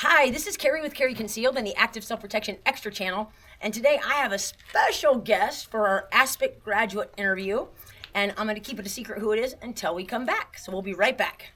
Hi, this is Carrie with Carrie Concealed and the Active Self-Protection Extra channel. And today I have a special guest for our ASPIC graduate interview. And I'm going to keep it a secret who it is until we come back. So we'll be right back.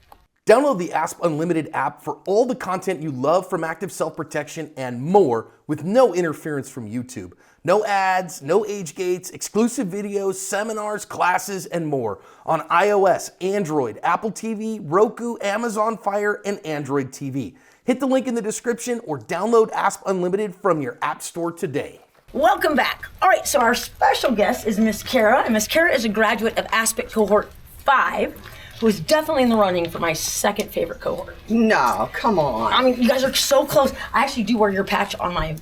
Download the ASP Unlimited app for all the content you love from Active Self-Protection and more with no interference from YouTube. No ads, no age gates, exclusive videos, seminars, classes, and more on iOS, Android, Apple TV, Roku, Amazon Fire, and Android TV. Hit the link in the description or download ASP Unlimited from your app store today. Welcome back. All right, so our special guest is Miss Cara, and Miss Cara is a graduate of ASPIC Cohort 5, who is definitely in the running for my second favorite cohort. No, come on. I mean, you guys are so close. I actually do wear your patch on my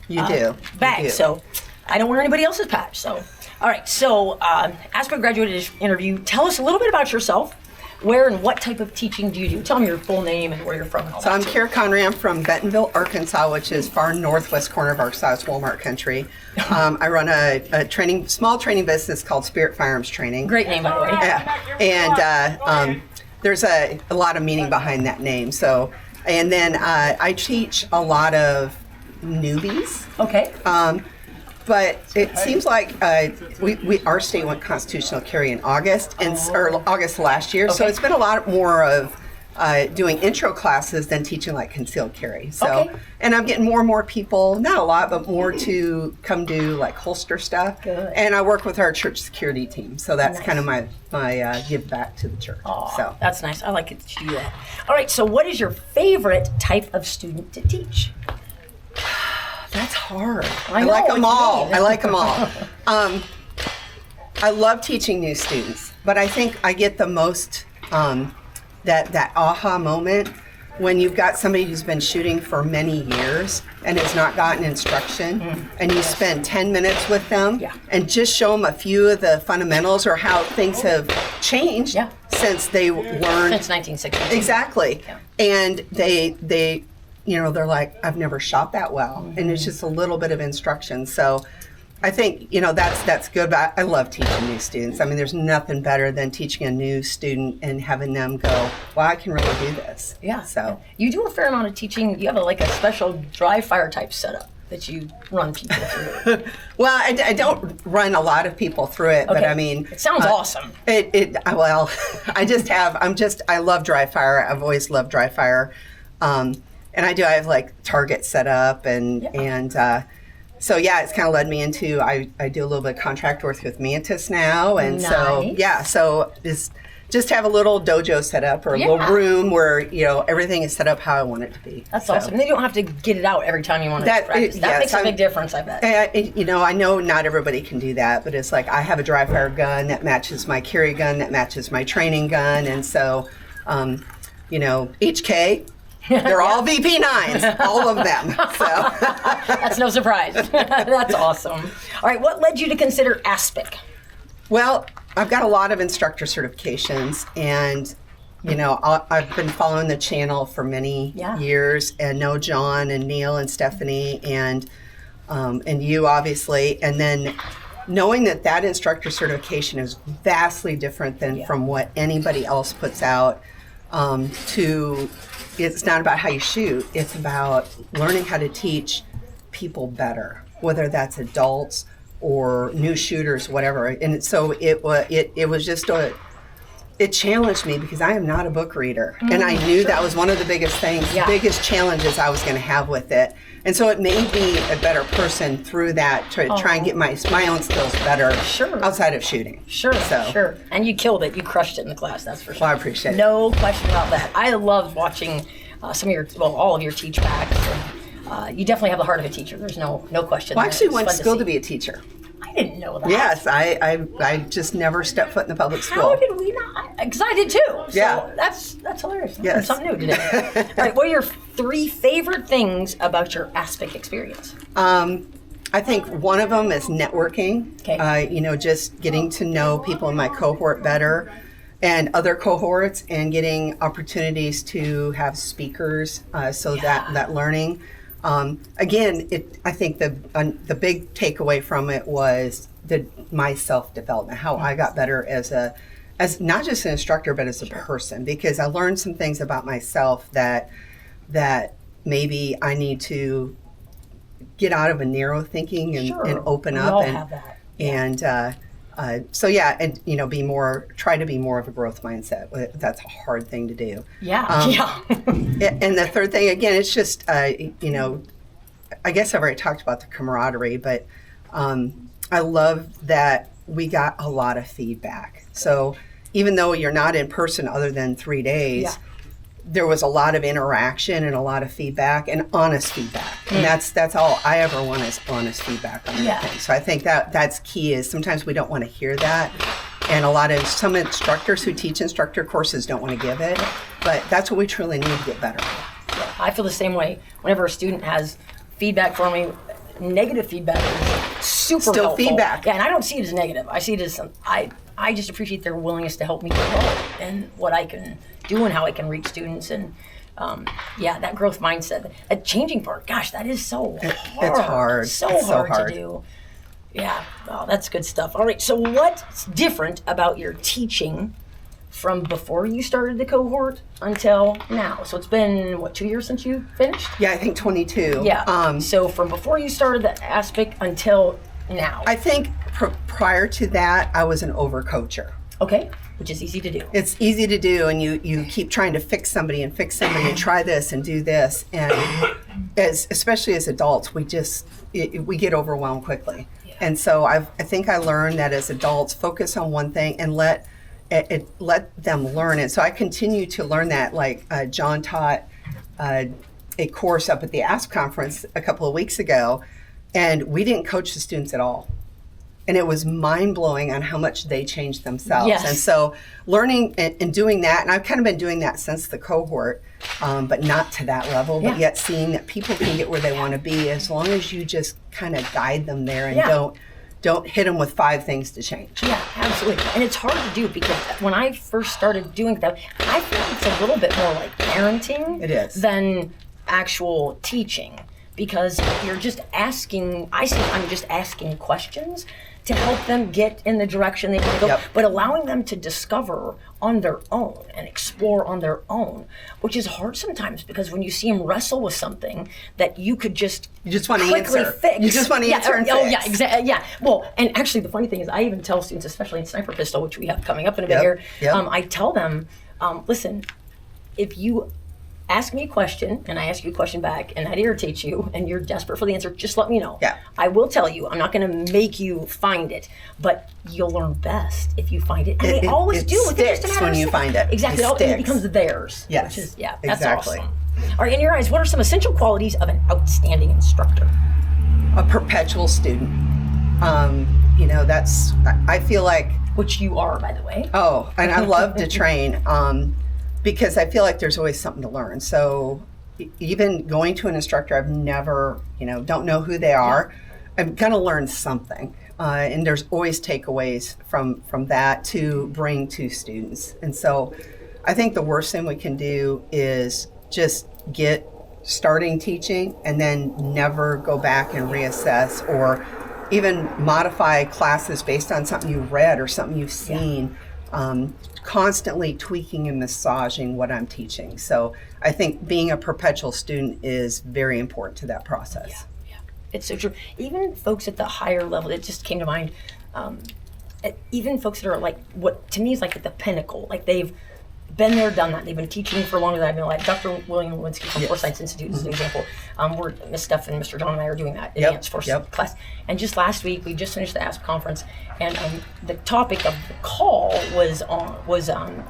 bag, so I don't wear anybody else's patch. So, all right, so ASPIC graduate interview. Tell us a little bit about yourself. Where and what type of teaching do you do? Tell them your full name and where you're from and all that. So I'm Cara Conry. I'm from Bentonville, Arkansas, which is far northwest corner of Arkansas. It's Walmart country. I run a small training business called Spirit Firearms Training. Great name, by the way. Yeah. And there's a lot of meaning behind that name. So, and then I teach a lot of newbies. Okay. But it seems like our state went constitutional carry in August, or August last year. Okay. So it's been a lot more of doing intro classes than teaching like concealed carry. So, and I'm getting more and more people, not a lot, but more to come do like holster stuff. Good. And I work with our church security team. So that's kind of my give back to the church. Oh, so that's nice. I like it that you do that. All right. So what is your favorite type of student to teach? That's hard. I like them all. I like them all. I love teaching new students, but I think I get the most that aha moment when you've got somebody who's been shooting for many years and has not gotten instruction, and you spend 10 minutes with them and just show them a few of the fundamentals or how things have changed since they learned. Since 1960. Exactly. Yeah. And they they're like, I've never shot that well. And it's just a little bit of instruction. So I think, that's good. But I love teaching new students. I mean, there's nothing better than teaching a new student and having them go, well, I can really do this. Yeah. So you do a fair amount of teaching. You have a special dry fire type setup that you run people through. Well, I don't run a lot of people through it, but I mean, it sounds awesome. I love dry fire. I've always loved dry fire. And I have like targets set up so it's kind of led me into, I do a little bit of contract work with Mantis now. And so just have a little dojo set up or a little room where, everything is set up how I want it to be. That's awesome. And then you don't have to get it out every time you want to practice. That makes a big difference, I bet. I know not everybody can do that, but it's like I have a dry fire gun that matches my carry gun, that matches my training gun. And so, HK, they're all VP9s, all of them. So that's no surprise. That's awesome. All right, what led you to consider ASPIC? Well, I've got a lot of instructor certifications, and I've been following the channel for many years, and know John and Neil and Stephanie and you obviously, and then knowing that instructor certification is vastly different than from what anybody else puts out. It's not about how you shoot, it's about learning how to teach people better, whether that's adults or new shooters, whatever. And so it was just it challenged me because I am not a book reader. And I knew that was one of the biggest things, biggest challenges I was going to have with it. And so it made me a better person through that to try and get my own skills better outside of shooting. Sure. And you killed it. You crushed it in the class, that's for sure. Well, I appreciate it. No question about that. I loved watching all of your teach backs. You definitely have the heart of a teacher. There's no question. Well, I actually went to school to be a teacher. I didn't know that. Yes, I just never stepped foot in the public school. How did we not? Because I did too. So that's hilarious. Yes. Something new today. All right, what are your 3 favorite things about your ASPIC experience? I think one of them is networking. Okay. Just getting to know people in my cohort better and other cohorts, and getting opportunities to have speakers, that learning. Again, I think the big takeaway from it was my self-development, how I got better as not just an instructor, but as a person, because I learned some things about myself that maybe I need to get out of a narrow thinking and, Sure. and open We up all and have that. so yeah, and try to be more of a growth mindset. That's a hard thing to do. Yeah, yeah. And the third thing, again, it's just I guess I've already talked about the camaraderie, but I love that we got a lot of feedback. So even though you're not in person other than 3 days, Yeah. there was a lot of interaction and a lot of feedback and honest feedback. And that's all I ever want is honest feedback on Yeah. everything. So I think that's key is sometimes we don't want to hear that. And some instructors who teach instructor courses don't want to give it, but that's what we truly need to get better. Yeah, I feel the same way. Whenever a student has feedback for me, negative feedback is super Still helpful. feedback. Yeah, and I don't see it as negative. I see it as I just appreciate their willingness to help me grow and what I can do and how I can reach students and that growth mindset, that changing part. Gosh, that is so hard. It's hard. So It's so hard hard. to do. Yeah, oh, that's good stuff. All right, so what's different about your teaching from before you started the cohort until now? So it's been, 2 years since you finished? Yeah, I think 22. Yeah. So from before you started the ASPIC until now. I think prior to that, I was an overcoacher. Okay, which is easy to do. It's easy to do, and you keep trying to fix somebody and try this and do this, and especially as adults, we get overwhelmed quickly. Yeah. And so I think I learned that as adults, focus on one thing and let them learn it. So I continue to learn that. Like John taught a course up at the ASP conference a couple of weeks ago, and we didn't coach the students at all. And it was mind-blowing on how much they changed themselves. Yes. And so learning and doing that, and I've kind of been doing that since the cohort, but not to that level, but yet seeing that people can get where they want to be as long as you just kind of guide them there and don't hit them with 5 things to change. Yeah, absolutely. And it's hard to do because when I first started doing that, I feel it's a little bit more like parenting than actual teaching, because you're just asking, I'm just asking questions to help them get in the direction they want to go, but allowing them to discover on their own and explore on their own, which is hard sometimes because when you see them wrestle with something that you could just want to quickly answer. fix. You just want to answer and fix. Oh, yeah, exactly. Yeah. Well, and actually the funny thing is I even tell students, especially in Sniper Pistol, which we have coming up in a bit here, I tell them, listen, if you ask me a question and I ask you a question back and that irritates you and you're desperate for the answer, just let me know. Yeah. I will tell you. I'm not going to make you find it, but you'll learn best if you find it. And they always do. It sticks when you find it. Exactly. It it becomes theirs. Yes. Which is, that's exactly. awesome. All right, in your eyes, what are some essential qualities of an outstanding instructor? A perpetual student. That's, I feel like. Which you are, by the way. Oh, and I love to train. Because I feel like there's always something to learn. So even going to an instructor I've never, don't know who they are, I'm going to learn something. And there's always takeaways from that to bring to students. And so I think the worst thing we can do is just get starting teaching and then never go back and reassess or even modify classes based on something you've read or something you've seen. Constantly tweaking and massaging what I'm teaching. So I think being a perpetual student is very important to that process. Yeah. It's so true. Even folks at the higher level, it just came to mind, even folks that are like, what to me is like at the pinnacle, like they've been there, done that. They've been teaching for longer than I've been alive. Dr. William Lewinsky from Forsyth Institute is an example. Miss Steph and Mr. John and I are doing that advanced Forsyth class. And just last week, we just finished the ASP conference, and the topic of the call was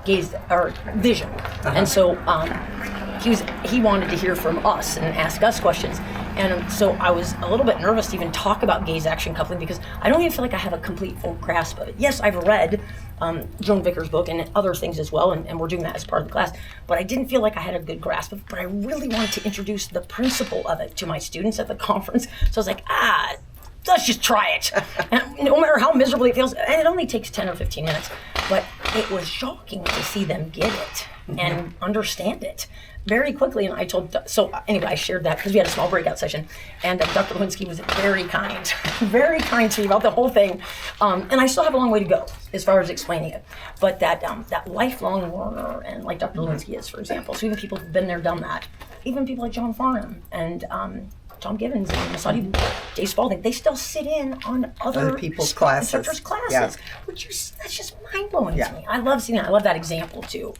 gaze or vision. And so he wanted to hear from us and ask us questions. And so I was a little bit nervous to even talk about gaze action coupling because I don't even feel like I have a complete full grasp of it. Yes, I've read Joan Vickers' book and other things as well, and we're doing that as part of the class, but I didn't feel like I had a good grasp of it, but I really wanted to introduce the principle of it to my students at the conference. So I was like, let's just try it. And no matter how miserably it feels, and it only takes 10 or 15 minutes, but it was shocking to see them get it and understand it very quickly. And I told, so anyway, I shared that because we had a small breakout session, and Dr. Lewinsky was very kind to me about the whole thing. And I still have a long way to go as far as explaining it. But that lifelong learner, and like Dr. Lewinsky is, for example, so even people who've been there, done that, even people like John Farnham and Tom Givens and Dave Spalding, they still sit in on other people's classes. Instructors' classes, Yeah. That's just mind-blowing Yeah. to me. I love seeing that. I love that example, too.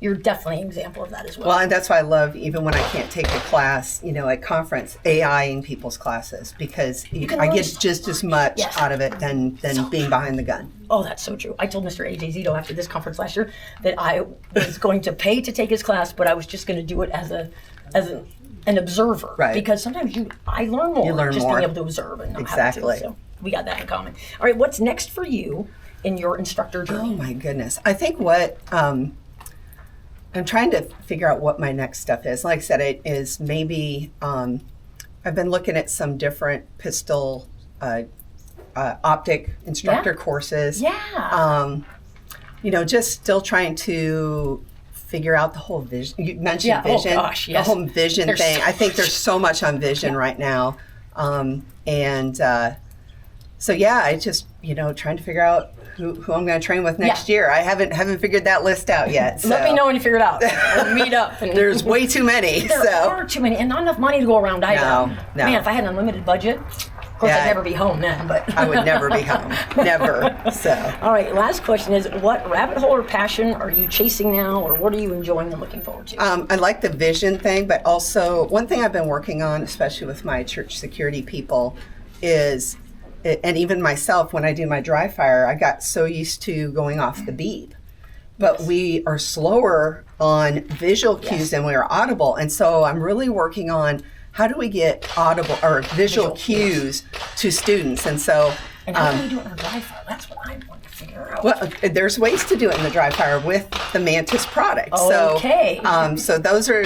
You're definitely an example of that as well. Well, and that's why I love, even when I can't take a class, at conference, AI in people's classes, because I get just as much out of it than being behind the gun. Oh, that's so true. I told Mr. AJ Zito after this conference last year that I was going to pay to take his class, but I was just going to do it as an observer. Right. Because sometimes I learn more just being able to observe and not having to. So we got that in common. All right, what's next for you in your instructor journey? Oh my goodness. I think what I'm trying to figure out what my next stuff is. Like I said, it is maybe I've been looking at some different pistol optic instructor courses. Yeah. Just still trying to figure out the whole vision. You mentioned vision. Oh gosh, yes. The whole vision thing. I think there's so much on vision right now. So I just, trying to figure out who I'm going to train with next year. I haven't figured that list out yet. So. Let me know when you figure it out. We'll meet up. And there's way too many. There are too many, and not enough money to go around either. No. Man, if I had an unlimited budget, of course I'd never be home then. But I would never be home. Never. So. All right, last question is, what rabbit hole or passion are you chasing now, or what are you enjoying and looking forward to? I like the vision thing, but also one thing I've been working on, especially with my church security people, is, and even myself, when I do my dry fire, I got so used to going off the beep. But we are slower on visual cues than we are audible. And so I'm really working on how do we get audible or visual cues to students. And so and how do we do it in our dry fire? That's what I want to figure out. Well, there's ways to do it in the dry fire with the Mantis product. Okay. So those are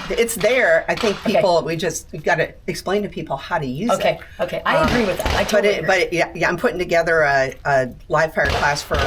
it's there. I think people we've got to explain to people how to use it. Okay. I agree with that. I totally agree. But I'm putting together a live fire class for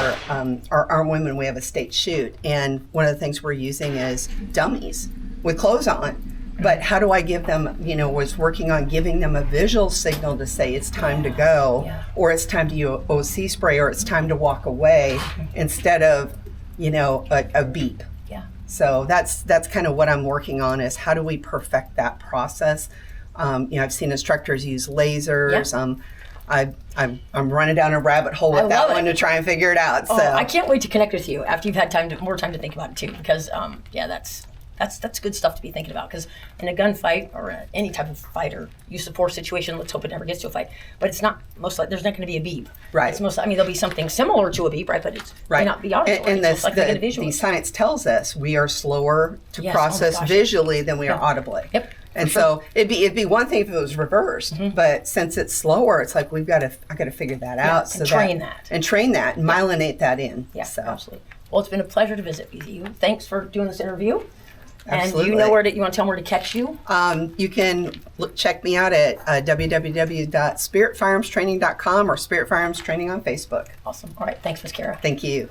our armed women. We have a state shoot, and one of the things we're using is dummies with clothes on. But how do I give them, was working on giving them a visual signal to say it's time to go, or it's time to use OC spray, or it's time to walk away, instead of, a beep. Yeah. So that's kind of what I'm working on, is how do we perfect that process? I've seen instructors use lasers. I'm running down a rabbit hole with that one to try and figure it out. So I can't wait to connect with you after you've had more time to think about it too, because that's good stuff to be thinking about, because in a gunfight or any type of fight or use of force situation, let's hope it never gets to a fight, but it's not most likely, there's not going to be a beep. Right. It's there'll be something similar to a beep, right? But it's may not be audible. And the science tells us we are slower to process visually than we are audibly. Yep. And so it'd be one thing if it was reversed, but since it's slower, it's like I got to figure that out. And train that. And myelinate that in. Yeah, absolutely. Well, it's been a pleasure to visit with you. Thanks for doing this interview. Absolutely. And you want to tell them where to catch you? You can check me out at www.spiritfirearmstraining.com or Spirit Firearms Training on Facebook. Awesome. All right. Thanks, Ms. Cara. Thank you.